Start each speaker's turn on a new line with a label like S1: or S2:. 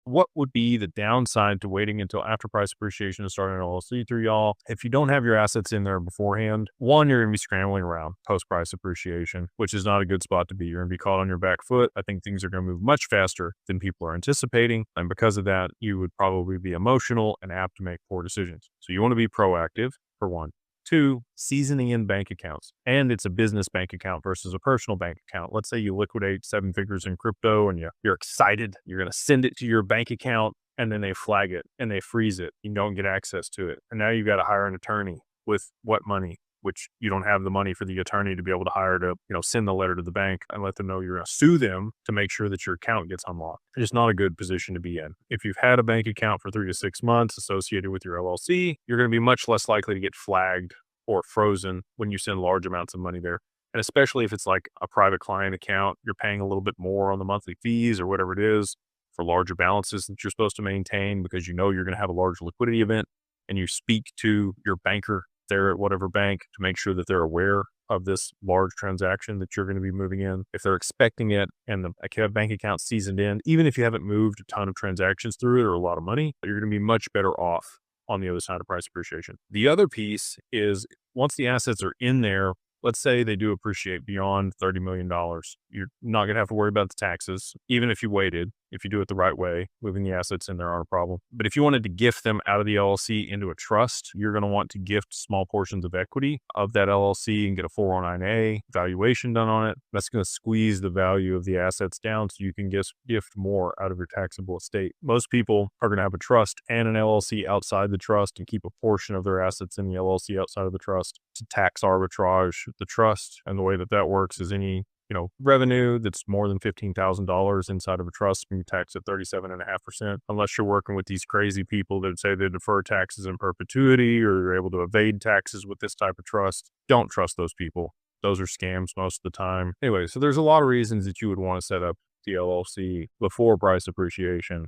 S1: what would be the downside to waiting until after price appreciation to start an LLC through y'all? If you don't have your assets in there beforehand, one, you're going to be scrambling around post price appreciation, which is not a good spot to be. You're going to be caught on your back foot. I think things are going to move much faster than people are anticipating. And because of that, you would probably be emotional and apt to make poor decisions. So you want to be proactive, for one. Two, seasoning in bank accounts. And it's a business bank account versus a personal bank account. Let's say you liquidate 7 figures in crypto and you're excited. You're going to send it to your bank account and then they flag it and they freeze it. You don't get access to it. And now you've got to hire an attorney with what money? Which you don't have the money for the attorney to be able to hire to, send the letter to the bank and let them know you're going to sue them to make sure that your account gets unlocked. It's not a good position to be in. If you've had a bank account for 3 to 6 months associated with your LLC, you're going to be much less likely to get flagged or frozen when you send large amounts of money there. And especially if it's like a private client account, you're paying a little bit more on the monthly fees or whatever it is for larger balances that you're supposed to maintain because you know you're going to have a large liquidity event, and you speak to your banker there at whatever bank to make sure that they're aware of this large transaction that you're going to be moving in. If they're expecting it and the bank account seasoned in, even if you haven't moved a ton of transactions through it or a lot of money, you're going to be much better off on the other side of price appreciation. The other piece is once the assets are in there, let's say they do appreciate beyond $30 million. You're not going to have to worry about the taxes, even if you waited. If you do it the right way, moving the assets in there aren't a problem. But if you wanted to gift them out of the LLC into a trust, you're going to want to gift small portions of equity of that LLC and get a 409A valuation done on it. That's going to squeeze the value of the assets down so you can gift more out of your taxable estate. Most people are going to have a trust and an LLC outside the trust and keep a portion of their assets in the LLC outside of the trust to tax arbitrage the trust. And the way that works is any revenue that's more than $15,000 inside of a trust, you tax at 37.5%, unless you're working with these crazy people that say they defer taxes in perpetuity or you're able to evade taxes with this type of trust. Don't trust those people. Those are scams most of the time. Anyway, so there's a lot of reasons that you would want to set up the LLC before price appreciation.